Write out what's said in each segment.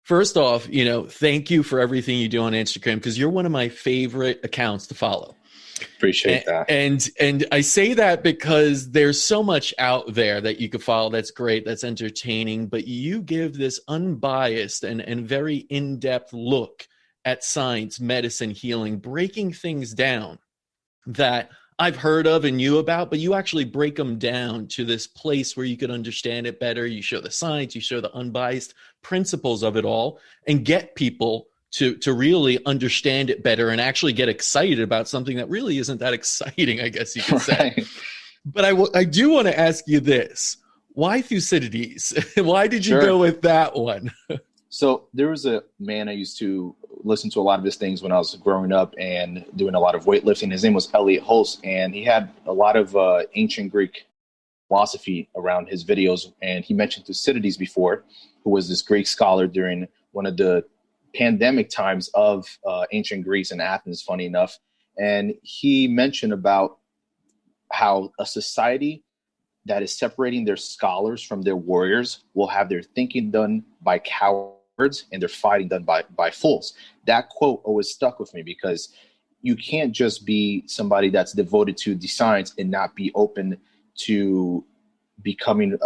First off, thank you for everything you do on Instagram because you're one of my favorite accounts to follow. Appreciate that. And I say that because there's so much out there that you could follow that's great, that's entertaining, but you give this unbiased and very in-depth look at science, medicine, healing, breaking things down that I've heard of and knew about, but you actually break them down to this place where you could understand it better. You show the science, you show the unbiased principles of it all, and get people to really understand it better and actually get excited about something that really isn't that exciting, I guess you could say. Right. But I do want to ask you this. Why Thucydides? Why did you go Sure. with that one? So there was a man I used to listen to a lot of his things when I was growing up and doing a lot of weightlifting. His name was Elliot Hulse, and he had a lot of ancient Greek philosophy around his videos. And he mentioned Thucydides before, who was this Greek scholar during one of the pandemic times of ancient Greece and Athens, funny enough. And he mentioned about how a society that is separating their scholars from their warriors will have their thinking done by cowards and their fighting done by fools. That quote always stuck with me because you can't just be somebody that's devoted to the science and not be open to becoming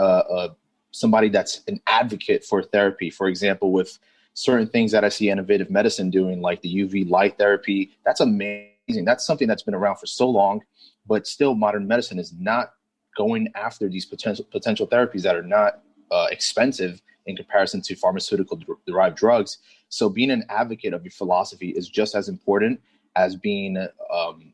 somebody that's an advocate for therapy. For example, with certain things that I see innovative medicine doing, like the UV light therapy, that's amazing. That's something that's been around for so long, but still modern medicine is not going after these potential therapies that are not expensive in comparison to pharmaceutical derived drugs. So being an advocate of your philosophy is just as important as being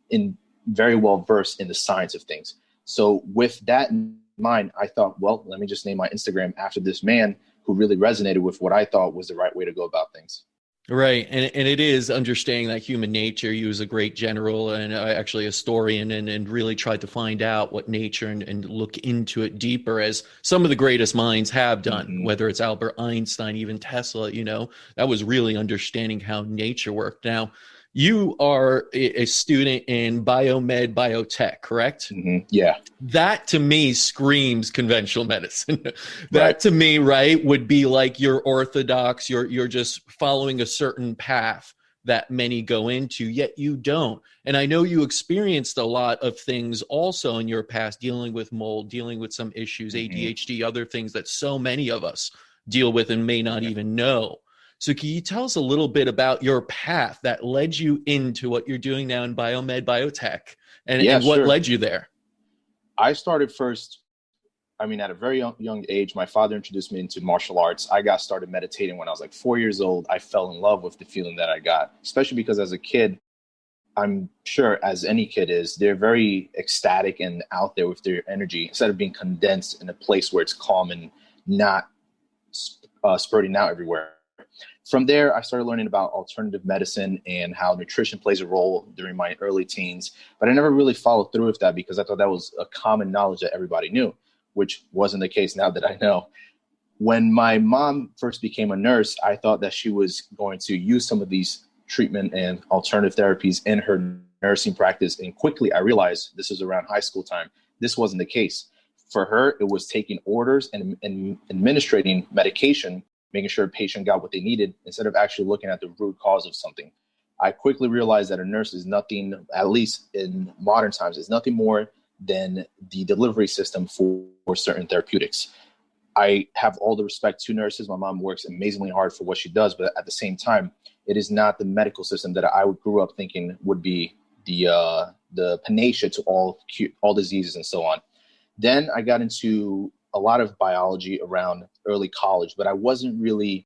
in very well versed in the science of things. So with that in mind, I thought, well, let me just name my Instagram after this man who really resonated with what I thought was the right way to go about things. Right. And it is understanding that human nature. He was a great general and actually a historian and really tried to find out what nature and look into it deeper as some of the greatest minds have done, Mm-hmm. whether it's Albert Einstein, even Tesla, that was really understanding how nature worked. Now, you are a student in biotech, correct? Mm-hmm. Yeah. That to me screams conventional medicine. Right. That to me, right, would be like you're orthodox, you're just following a certain path that many go into, yet you don't. And I know you experienced a lot of things also in your past, dealing with mold, dealing with some issues, Mm-hmm. ADHD, other things that so many of us deal with and may not even know. So can you tell us a little bit about your path that led you into what you're doing now in biotech Yeah, and what sure. led you there? I started first, at a very young age. My father introduced me into martial arts. I got started meditating when I was like 4 years old. I fell in love with the feeling that I got, especially because as a kid, I'm sure as any kid is, they're very ecstatic and out there with their energy instead of being condensed in a place where it's calm and not spurting out everywhere. From there, I started learning about alternative medicine and how nutrition plays a role during my early teens. But I never really followed through with that because I thought that was a common knowledge that everybody knew, which wasn't the case now that I know. When my mom first became a nurse, I thought that she was going to use some of these treatment and alternative therapies in her nursing practice. And quickly, I realized this was around high school time. This wasn't the case. For her, it was taking orders and administrating medication, making sure a patient got what they needed instead of actually looking at the root cause of something. I quickly realized that a nurse is nothing, at least in modern times, is nothing more than the delivery system for certain therapeutics. I have all the respect to nurses. My mom works amazingly hard for what she does, but at the same time, it is not the medical system that I grew up thinking would be the panacea to all diseases and so on. Then I got into a lot of biology around early college, but I wasn't really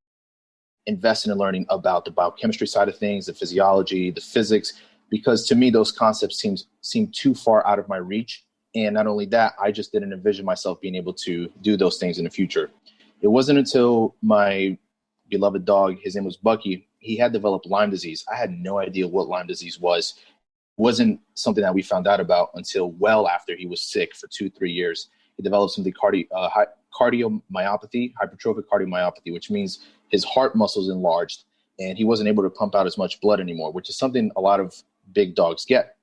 invested in learning about the biochemistry side of things, the physiology, the physics, because to me, those concepts seem too far out of my reach. And not only that, I just didn't envision myself being able to do those things in the future. It wasn't until my beloved dog, his name was Bucky, he had developed Lyme disease. I had no idea what Lyme disease was. It wasn't something that we found out about until well after he was sick for 2-3 years. He developed something cardiomyopathy, hypertrophic cardiomyopathy, which means his heart muscles enlarged and he wasn't able to pump out as much blood anymore, which is something a lot of big dogs get.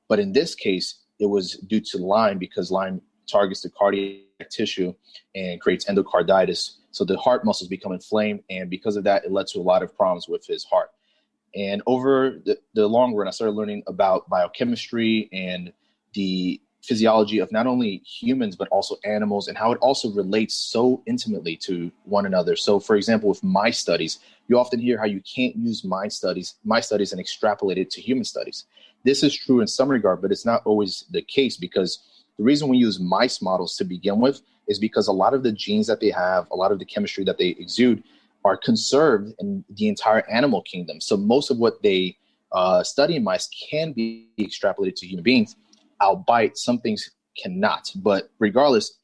But in this case, it was due to Lyme because Lyme targets the cardiac tissue and creates endocarditis. So the heart muscles become inflamed, and because of that, it led to a lot of problems with his heart. And over the long run, I started learning about biochemistry and the physiology of not only humans, but also animals, and how it also relates so intimately to one another. So, for example, with mice studies, you often hear how you can't use mice studies and extrapolate it to human studies. This is true in some regard, but it's not always the case, because the reason we use mice models to begin with is because a lot of the genes that they have, a lot of the chemistry that they exude are conserved in the entire animal kingdom. So most of what they study in mice can be extrapolated to human beings, albeit some things cannot. But regardless,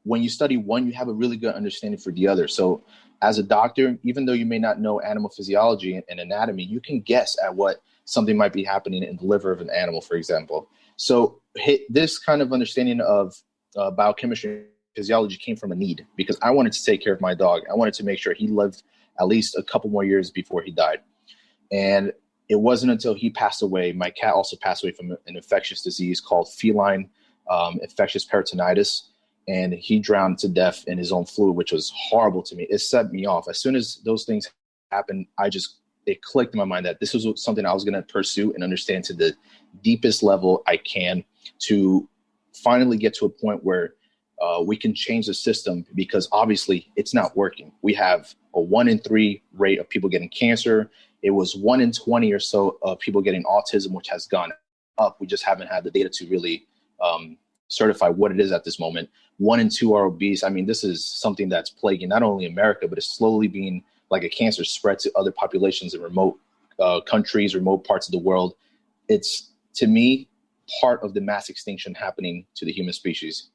when you study one, you have a really good understanding for the other. So as a doctor, even though you may not know animal physiology and anatomy, you can guess at what something might be happening in the liver of an animal, for example. So this kind of understanding of biochemistry and physiology came from a need, because I wanted to take care of my dog. I wanted to make sure he lived at least a couple more years before he died. And it wasn't until he passed away. My cat also passed away from an infectious disease called feline infectious peritonitis. And he drowned to death in his own fluid, which was horrible to me. It set me off. As soon as those things happened, it clicked in my mind that this was something I was going to pursue and understand to the deepest level I can, to finally get to a point where we can change the system, because obviously it's not working. We have a 1 in 3 rate of people getting cancer. It was 1 in 20 or so of people getting autism, which has gone up. We just haven't had the data to really certify what it is at this moment. 1 in 2 are obese. I mean, this is something that's plaguing not only America, but it's slowly being like a cancer spread to other populations in remote countries, remote parts of the world. It's, to me, part of the mass extinction happening to the human species.